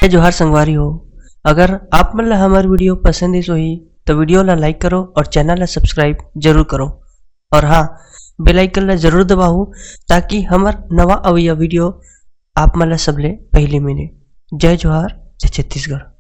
जोहार संगवारी हो। अगर आप मन ला हमार वीडियो पसंद इस होही तो वीडियो ला लाइक करो और चैनल ला सब्सक्राइब जरूर करो और हाँ, बेल आइकन ला जरूर दबाओ ताकि हमार नवा अवैया वीडियो आप मन ला सबले पहले मिले। जय जोहार, जय छत्तीसगढ़।